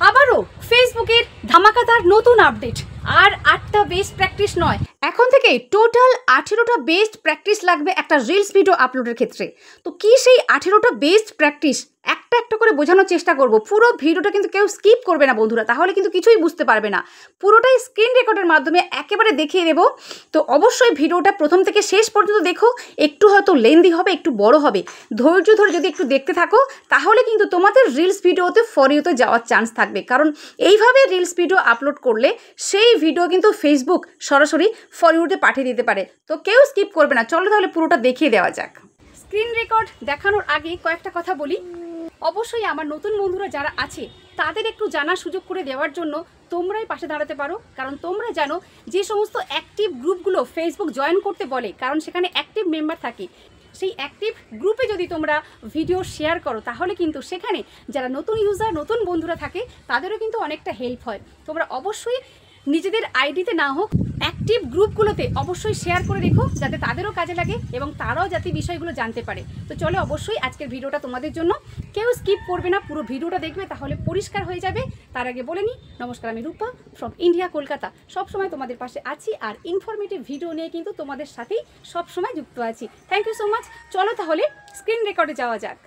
আবারও ফেসবুকের ধামাকাদার নতুন আপডেট। আর 8টা বেস্ট প্র্যাকটিস নয়, এখন থেকে টোটাল 18টা বেস্ট প্র্যাকটিস লাগবে একটা রিলস ভিডিও আপলোডের ক্ষেত্রে। তো কি সেই 18টা বেস্ট প্র্যাকটিস একটা একটা করে বোঝানোর চেষ্টা করব। পুরো ভিডিওটা কিন্তু কেউ স্কিপ করবে না বন্ধুরা, তাহলে কিন্তু কিছুই বুঝতে পারবে না। পুরোটাই স্ক্রিন রেকর্ডের মাধ্যমে একেবারে দেখিয়ে দেবো। তো অবশ্যই ভিডিওটা প্রথম থেকে শেষ পর্যন্ত দেখো। একটু হয়তো লেন্দি হবে, একটু বড় হবে, ধৈর্য ধরে যদি একটু দেখতে থাকো তাহলে কিন্তু তোমাদের রিলস ভিডিওতে ফর ইউতে যাওয়ার চান্স থাকবে। কারণ এইভাবে রিলস ভিডিও আপলোড করলে সেই ভিডিও কিন্তু ফেসবুক সরাসরি ফর ইউতে পাঠিয়ে দিতে পারে। তো কেউ স্কিপ করবে না, চলো তাহলে পুরোটা দেখিয়ে দেওয়া যাক। স্ক্রিন রেকর্ড দেখানোর আগে কয়েকটা কথা বলি। অবশ্যই আমার নতুন বন্ধুরা যারা আছে তাদের একটু জানার সুযোগ করে দেওয়ার জন্য তোমরাই পাশে দাঁড়াতে পারো। কারণ তোমরা জানো যে সমস্ত অ্যাক্টিভ গ্রুপগুলো ফেসবুক জয়েন করতে বলে, কারণ সেখানে অ্যাক্টিভ মেম্বার থাকে। সেই অ্যাক্টিভ গ্রুপে যদি তোমরা ভিডিও শেয়ার করো তাহলে কিন্তু সেখানে যারা নতুন ইউজার, নতুন বন্ধুরা থাকে তাদেরও কিন্তু অনেকটা হেল্প হয়। তোমরা অবশ্যই নিজেদের আইডিতে না হোক অ্যাক্টিভ গ্রুপগুলোতে অবশ্যই শেয়ার করে রেখো, যাতে তাদেরও কাজে লাগে এবং তারাও যাতে বিষয়গুলো জানতে পারে। তো চলো অবশ্যই আজকের ভিডিওটা তোমাদের জন্য, কেউ স্কিপ করবে না, পুরো ভিডিওটা দেখবে তাহলে পরিষ্কার হয়ে যাবে। তার আগে বলে নিই, নমস্কার, আমি রূপা ফ্রম ইন্ডিয়া, কলকাতা। সবসময় তোমাদের পাশে আছি আর ইনফরমেটিভ ভিডিও নিয়ে কিন্তু তোমাদের সাথেই সবসময় যুক্ত আছি। Thank you so much. চলো তাহলে স্ক্রিন রেকর্ডে যাওয়া যাক।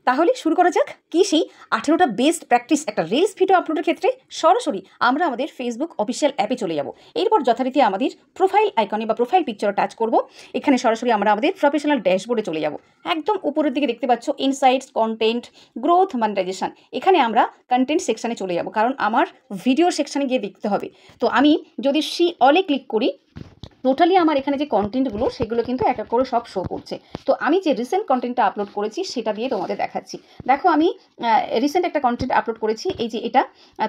তাহলে শুরু করা যাক। কি সেই 18টা বেস্ট প্র্যাকটিস একটা রিলস ভিডিও আপলোডের ক্ষেত্রে। সরাসরি আমরা আমাদের ফেসবুক অফিসিয়াল অ্যাপে চলে যাব। এরপর যথারীতি আমাদের প্রোফাইল আইকনে বা প্রোফাইল পিকচারে টাচ করব। এখানে সরাসরি আমরা আমাদের প্রফেশনাল ড্যাশবোর্ডে চলে যাব। একদম উপরের দিকে দেখতে পাচ্ছ ইনসাইটস, কন্টেন্ট, গ্রোথ, মনিটাইজেশন। এখানে আমরা কন্টেন্ট সেকশানে চলে যাব, কারণ আমার ভিডিও সেকশানে গিয়ে দেখতে হবে। তো আমি যদি সি অলে ক্লিক করি, টোটালি আমার এখানে যে কন্টেন্টগুলো সেগুলো কিন্তু এক এক করে সব শো করছে। তো আমি যে রিসেন্ট কন্টেন্টটা আপলোড করেছি সেটা দিয়ে তোমাদের দেখাচ্ছি। দেখো আমি রিসেন্ট একটা কন্টেন্ট আপলোড করেছি, এই যে এটা।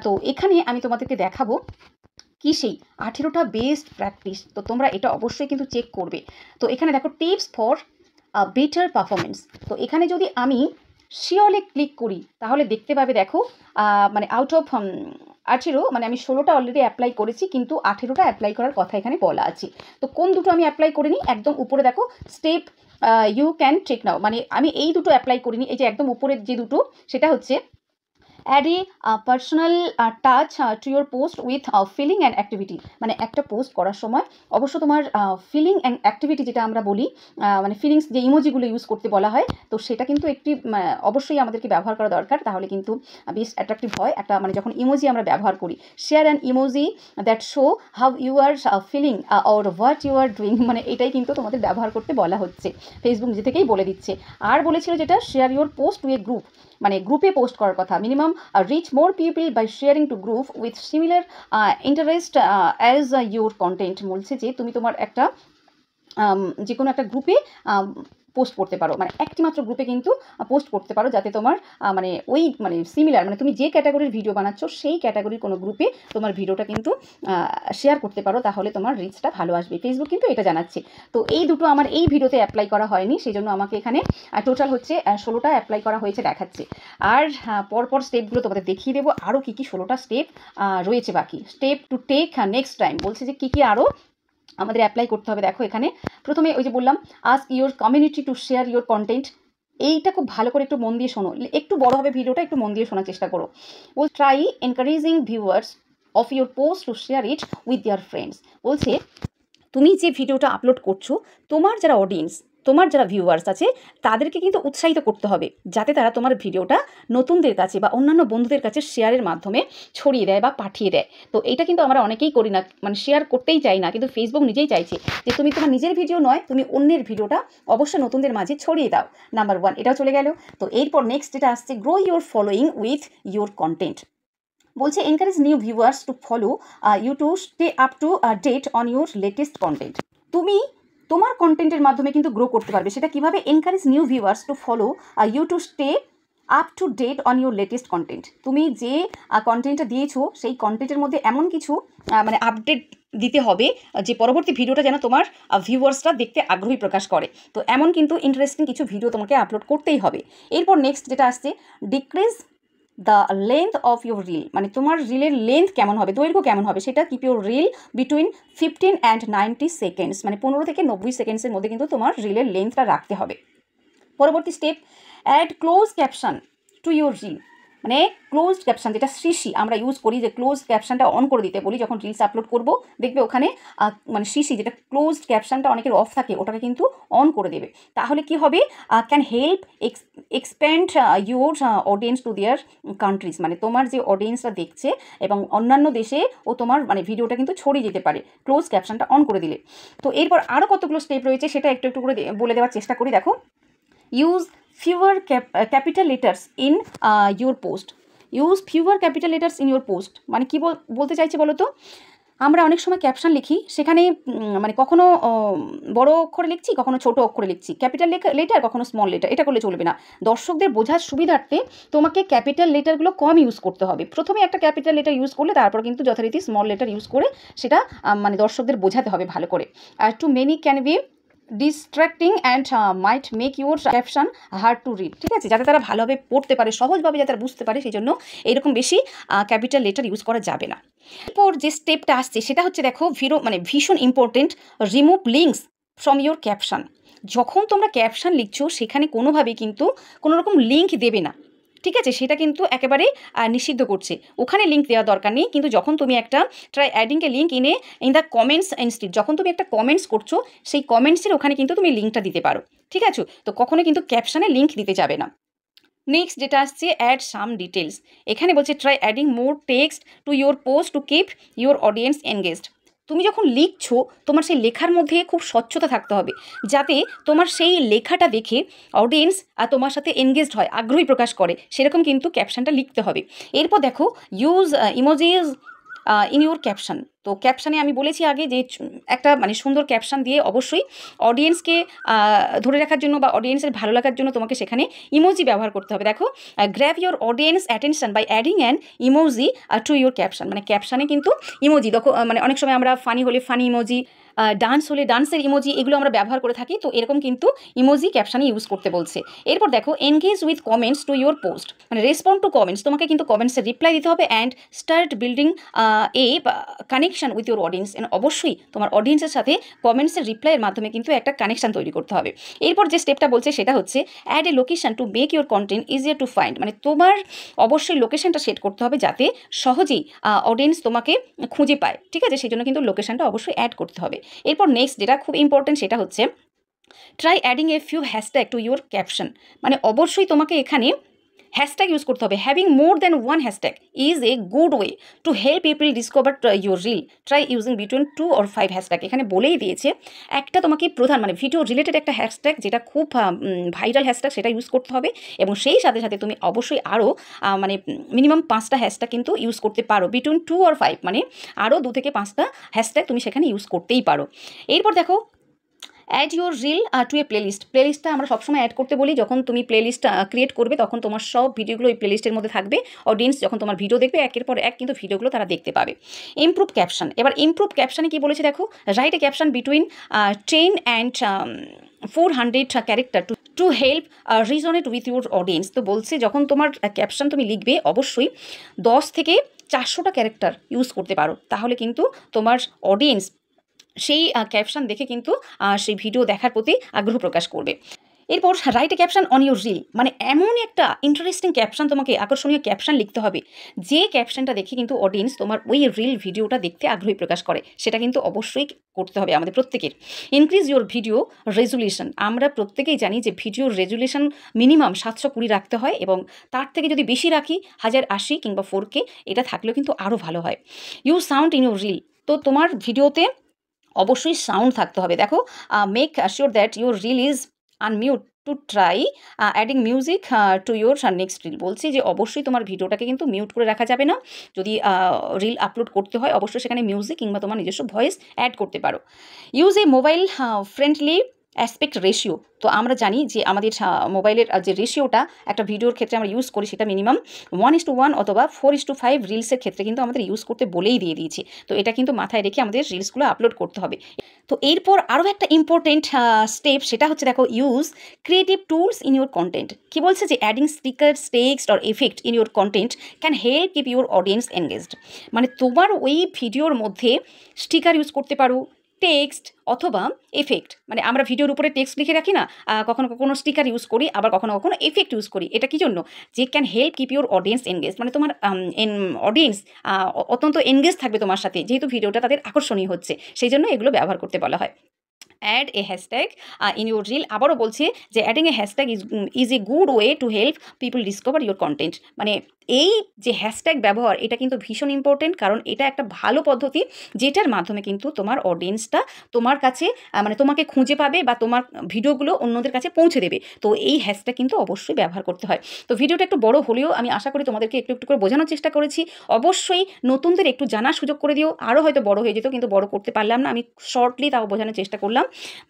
তো এখানে আমি তোমাদেরকে দেখাবো কি সেই 18টা বেস্ট প্র্যাকটিস। তো তোমরা এটা অবশ্যই কিন্তু চেক করবে। তো এখানে দেখো টিপস ফর বেটার পারফরমেন্স। তো এখানে যদি আমি শিওলে ক্লিক করি তাহলে দেখতে পাবে, দেখো মানে আউট অফ 18, মানে আমি 16টা অলরেডি অ্যাপ্লাই করেছি, কিন্তু 18টা অ্যাপ্লাই করার কথা এখানে বলা আছে। তো কোন দুটো আমি অ্যাপ্লাই করিনি, একদম উপরে দেখো স্টেপ ইউ ক্যান চেক নাও, মানে আমি এই দুটো অ্যাপ্লাই করিনি। এই যে একদম উপরের যে দুটো, সেটা হচ্ছে add a personal touch to your post with feeling and activity. মানে একটা পোস্ট করার সময় অবশ্য তোমার ফিলিং অ্যান্ড অ্যাক্টিভিটি, যেটা আমরা বলি মানে ফিলিংস যে ইমোজিগুলো ইউজ করতে বলা হয়, তো সেটা কিন্তু একটি অবশ্যই আমাদেরকে ব্যবহার করা দরকার, তাহলে কিন্তু বেশ অ্যাট্রাকটিভ হয়। একটা মানে যখন ইমোজি আমরা ব্যবহার করি, share an emoji that show how you are feeling or what you are doing, মানে এটাই কিন্তু তোমাদের ব্যবহার করতে বলা হচ্ছে। ফেসবুক নিজে থেকেই বলে দিচ্ছে। আর বলেছিল যেটা share your post to a group, মানে গ্রুপে পোস্ট করার কথা। Minimum reach more people by sharing to group with similar interest as your content. বলছে যে তুমি তোমার একটা যে কোনো একটা গ্রুপে পোস্ট করতে পারো, মানে একটি মাত্র গ্রুপে কিন্তু পোস্ট করতে পারো, যাতে তোমার মানে ওই মানে সিমিলার, মানে তুমি যে ক্যাটাগরির ভিডিও বানাচ্ছ সেই ক্যাটাগরির কোনো গ্রুপে তোমার ভিডিওটা কিন্তু শেয়ার করতে পারো, তাহলে তোমার রিচটা ভালো আসবে। ফেসবুক কিন্তু এটা জানাচ্ছে। তো এই দুটো আমার এই ভিডিওতে অ্যাপ্লাই করা হয়নি, সেই জন্য আমাকে এখানে টোটাল হচ্ছে 16টা অ্যাপ্লাই করা হয়েছে দেখাচ্ছে। আর পরপর স্টেপগুলো তোমাদের দেখিয়ে দেবো, আরও কী কী 16টা স্টেপ রয়েছে বাকি। Step to take next time, বলছে যে কী কী আরও আমাদের অ্যাপ্লাই করতে হবে। দেখো এখানে প্রথমে ওই যে বললাম, ask your community to share your content. এইটা খুব ভালো করে একটু মন দিয়ে শোনো, একটু বড় হবে ভিডিওটা, একটু মন দিয়ে শোনার চেষ্টা করো। বল try encouraging viewers of your post to share it with their friends. বলছে তুমি যে ভিডিওটা আপলোড করছো, তোমার যারা অডিয়েন্স, তোমার যারা ভিউয়ার্স আছে তাদেরকে কিন্তু উৎসাহিত করতে হবে, যাতে তারা তোমার ভিডিওটা নতুনদের কাছে বা অন্যান্য বন্ধুদের কাছে শেয়ারের মাধ্যমে ছড়িয়ে দেয় বা পাঠিয়ে দেয়। তো এইটা কিন্তু আমরা অনেকেই করি না, মানে শেয়ার করতেই চাই না, কিন্তু ফেসবুক নিজেই চাইছে যে তুমি তোমার নিজের ভিডিও নয়, তুমি অন্যের ভিডিওটা অবশ্যই নতুনদের মাঝে ছড়িয়ে দাও। নাম্বার 1 এটাও চলে গেল। তো এরপর নেক্সট যেটা আসছে, grow your following with your content. বলছে encourage new viewers to follow you to stay up to date on your latest content. তুমি তোমার কন্টেন্টের মাধ্যমে কিন্তু গ্রো করতে পারবে। সেটা কিভাবে? Encourage new viewers to follow you to stay up to date on your latest content. তুমি যে কন্টেন্টটা দিয়েছো সেই কন্টেন্টের মধ্যে এমন কিছু মানে আপডেট দিতে হবে যে পরবর্তী ভিডিওটা যেন তোমার ভিউয়ার্সরা দেখতে আগ্রহী প্রকাশ করে। তো এমন কিন্তু ইন্টারেস্টিং কিছু ভিডিও তোমাকে আপলোড করতেই হবে। এরপর নেক্সট যেটা আসছে, decrease the length of your reel. মানে তোমার রিলের লেন্থ কেমন হবে, দৈর্ঘ্য কেমন হবে, সেটা keep your reel between 15 and 90 seconds. মানে 15 থেকে 90 সেকেন্ডসের মধ্যে কিন্তু তোমার রিলের লেন্থটা রাখতে হবে। পরবর্তী step, add close caption to your reel. মানে ক্লোজড ক্যাপশন, যেটা শিশি আমরা ইউজ করি, যে ক্লোজ ক্যাপশনটা অন করে দিতে বলি যখন রিলস আপলোড করব, দেখবে ওখানে মানে শিশি যেটা ক্লোজড ক্যাপশনটা অনেকের অফ থাকে ওটাকে কিন্তু অন করে দেবে। তাহলে কি হবে, can help expand your audience to their countries, মানে তোমার যে অডিয়েন্সরা দেখছে এবং অন্যান্য দেশে ও তোমার মানে ভিডিওটা কিন্তু ছড়িয়ে যেতে পারে ক্লোজ ক্যাপশনটা অন করে দিলে। তো এরপর আরও কতগুলো স্টেপ রয়েছে সেটা একটু একটু করে বলে দেওয়ার চেষ্টা করি। দেখো, use fewer capital letters in your post. Use fewer capital letters in your post, মানে কি বলতে চাইছে বলো তো, আমরা অনেক সময় ক্যাপশন লিখি, সেখানে মানে কখনো বড় অক্ষরে লিখছি, কখনো ছোট অক্ষরে লিখছি, ক্যাপিটাল লেটার কখনো স্মল লেটার, এটা করলে চলবে না। দর্শকদের বোঝার সুবিধার্থে তোমাকে ক্যাপিটাল লেটারগুলো কম ইউজ করতে হবে। প্রথমে একটা ক্যাপিটাল লেটার ইউজ করলে তারপর কিন্তু যথারীতি স্মল লেটার ইউজ করে সেটা মানে দর্শকদের বোঝাতে হবে ভালো করে। আর too many can be distracting and might make your caption hard to read, ঠিক আছে, যাতে তারা ভালোভাবে পড়তে পারে, সহজভাবে যাতে তারা বুঝতে পারে, সেই জন্য এরকম বেশি ক্যাপিটাল লেটার ইউজ করা যাবে না। এরপর যে স্টেপটা আসছে সেটা হচ্ছে, দেখো মানে ভীষণ important, remove links from your caption. যখন তোমরা ক্যাপশন লিখছো সেখানে কোনোভাবেই কিন্তু কোনো রকম লিঙ্ক দেবে না, ঠিক আছে, সেটা কিন্তু একেবারে নিষিদ্ধ করছে। ওখানে লিঙ্ক দেওয়া দরকার নেই, কিন্তু যখন তুমি একটা try adding A link in the comments instead, যখন তুমি একটা কমেন্টস করছো সেই কমেন্টসের ওখানে কিন্তু তুমি লিঙ্কটা দিতে পারো, ঠিক আছে, তো কখনো কিন্তু ক্যাপশনে লিঙ্ক দিতে যাবে না। নেক্সট যেটা আসছে, অ্যাড সাম ডিটেলস। এখানে বলছে try adding more text to your post to keep your audience engaged. তুমি যখন লিখছো তোমার সেই লেখার মধ্যে খুব স্বচ্ছতা থাকতে হবে, যাতে তোমার সেই লেখাটা দেখে অডিয়েন্স তোমার সাথে এনগেজড হয়, আগ্রহী প্রকাশ করে, সেরকম কিন্তু ক্যাপশনটা লিখতে হবে। এরপর দেখো, ইউজ ইমোজিজ ইন ইউর ক্যাপশন। তো ক্যাপশানে আমি বলেছি আগে যে একটা মানে সুন্দর ক্যাপশন দিয়ে অবশ্যই অডিয়েন্সকে ধরে রাখার জন্য বা অডিয়েন্সের ভালো লাগার জন্য তোমাকে সেখানে ইমোজি ব্যবহার করতে হবে। দেখো, grab your audience attention by adding an emoji to your caption, মানে ক্যাপশানে কিন্তু ইমোজি, দেখো মানে অনেক সময় আমরা ফানি হলে ফানি ইমোজি, ডান্স হলে ডান্সের ইমোজি, এগুলো আমরা ব্যবহার করে থাকি, তো এরকম কিন্তু ইমোজি ক্যাপশানে ইউজ করতে বলছে। এরপর দেখো, engage with comments two your post, মানে রেসপন্ড টু কমেন্টস, তোমাকে কিন্তু কমেন্টসের রিপ্লাই দিতে হবে, and start building A connection with your audience, অবশ্যই তোমার অডিয়েন্সের সাথে কমেন্টসের রিপ্লাইয়ের মাধ্যমে কিন্তু একটা কানেকশন তৈরি করতে হবে। এরপর যে স্টেপটা বলছে সেটা হচ্ছে, add a location to make your content easier to find, মানে তোমার অবশ্যই লোকেশনটা সেট করতে হবে যাতে সহজেই অডিয়েন্স তোমাকে খুঁজে পায়, ঠিক আছে, সেই জন্য কিন্তু লোকেশনটা অবশ্যই অ্যাড করতে হবে। এরপর নেক্সট যেটা খুব ইম্পর্টেন্ট সেটা হচ্ছে, try adding a few hashtag two your caption, মানে অবশ্যই তোমাকে এখানে হ্যাশট্যাগ ইউজ করতে হবে। Having more than one hashtag is a good way to help people discover your reel. Try using between 2 or 5 hashtag. এখানে বলেই দিয়েছে একটা তোমাকে প্রধান মানে ভিডিও রিলেটেড একটা হ্যাশট্যাগ যেটা খুব ভাইরাল হ্যাশট্যাগ সেটা ইউজ করতে হবে, এবং সেই সাথে সাথে তুমি অবশ্যই আরও মানে মিনিমাম 5টা হ্যাশট্যাগ কিন্তু ইউজ করতে পারো। বিটুইন 2 or 5 মানে আরও 2 থেকে 5টা হ্যাশট্যাগ তুমি সেখানে ইউজ করতেই পারো। এরপর দেখো, add your reel to a playlist. প্লেলিস্টটা আমরা সবসময় অ্যাড করতে বলি, যখন তুমি প্লেলিস্ট ক্রিয়েট করবে তখন তোমার সব ভিডিওগুলো ওই প্লেলিস্টের মধ্যে থাকবে। অডিয়েন্স যখন তোমার ভিডিও দেখবে একের পর এক কিন্তু ভিডিওগুলো তারা দেখতে পাবে। Improve caption. এবার ইমপ্রুভ ক্যাপশানে কি বলেছে দেখো, write a caption between 10 and 400 character to help resonate with your audience. তো বলছে যখন তোমার ক্যাপশন তুমি লিখবে অবশ্যই 10 থেকে 400টা ক্যারেক্টার ইউজ করতে পারো, তাহলে কিন্তু তোমার অডিয়েন্স সেই ক্যাপশন দেখে কিন্তু সেই ভিডিও দেখার প্রতি আগ্রহ প্রকাশ করবে। এরপর right a caption on your reel, মানে এমন একটা ইন্টারেস্টিং ক্যাপশন, তোমাকে আকর্ষণীয় ক্যাপশন লিখতে হবে যে ক্যাপশনটা দেখে কিন্তু অডিয়েন্স তোমার ওই রিল ভিডিওটা দেখতে আগ্রহী প্রকাশ করে, সেটা কিন্তু অবশ্যই করতে হবে আমাদের প্রত্যেকের। Increase your video resolution. আমরা প্রত্যেকেই জানি যে ভিডিওর রেজুলেশন মিনিমাম 720 রাখতে হয়, এবং তার থেকে যদি বেশি রাখি 1080 কিংবা 4K, এটা থাকলেও কিন্তু আরও ভালো হয়। You sound in your reel. তো তোমার ভিডিওতে অবশ্যই সাউন্ড থাকতে হবে। দেখো, make sure that your reel is unmute to try adding music to your next reel. বলছি যে অবশ্যই তোমার ভিডিওটাকে কিন্তু মিউট করে রাখা যাবে না, যদি রিল আপলোড করতে হয় অবশ্যই সেখানে মিউজিক কিংবা তোমার নিজস্ব ভয়েস অ্যাড করতে পারো। Use a mobile friendly aspect ratio. তো আমরা জানি যে আমাদের মোবাইলের যে রেশিওটা একটা ভিডিওর ক্ষেত্রে আমরা ইউজ করি সেটা মিনিমাম 1:1 অথবা 4:5 রিলসের ক্ষেত্রে কিন্তু আমাদের ইউজ করতে বলেই দিয়ে দিয়েছি। তো এটা কিন্তু মাথায় রেখে আমাদের রিলসগুলো আপলোড করতে হবে। তো এরপর আরও একটা ইম্পর্টেন্ট স্টেপ সেটা হচ্ছে, দেখো, use creative tools in your content. কি বলছে যে adding stickers, text or effect in your content can help keep your audience engaged. মানে তোমার ওই ভিডিওর মধ্যে স্টিকার ইউজ করতে পারো, টেক্সট অথবা এফেক্ট, মানে আমরা ভিডিওর উপরে টেক্সট লিখে রাখি না, কখনো কখনো স্টিকার ইউজ করি, আবার কখনো কখনো এফেক্ট ইউজ করি। এটা কি জন্য? যে can help keep your audience engage, মানে তোমার অডিয়েন্স অত্যন্ত এনগেজ থাকবে তোমার সাথে, যেহেতু ভিডিওটা তাদের আকর্ষণীয় হচ্ছে, সেই জন্য এগুলো ব্যবহার করতে বলা হয়। Add a hashtag in your reel, আবারও বলছে যে adding a hashtag is a good way to help people discover your content. মানে এই যে হ্যাশট্যাগ ব্যবহার, এটা কিন্তু ভীষণ ইম্পর্টেন্ট, কারণ এটা একটা ভালো পদ্ধতি যেটার মাধ্যমে কিন্তু তোমার অডিয়েন্সটা তোমার কাছে মানে তোমাকে খুঁজে পাবে বা তোমার ভিডিওগুলো অন্যদের কাছে পৌঁছে দেবে। তো এই হ্যাশট্যাগ কিন্তু অবশ্যই ব্যবহার করতে হয়। তো ভিডিওটা একটু বড় হলেও আমি আশা করি তোমাদেরকে একটু একটু করে বোঝানোর চেষ্টা করেছি। অবশ্যই নতুনদের একটু জানার সুযোগ করে দিও, আরও হয়তো বড় হয়ে যেত, কিন্তু বড় করতে পারলাম না, আমি শর্টলি তাও বোঝানোর চেষ্টা করলাম।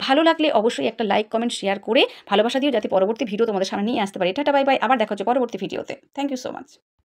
ভালো লাগলে অবশ্যই একটা লাইক কমেন্ট শেয়ার করে ভালোবাসা দিও, যাতে পরবর্তী ভিডিও তোমাদের সামনে নিয়ে আসতে পারি। টাটা বাই বাই, আবার দেখা হচ্ছে পরবর্তী ভিডিওতে। Thank you so much.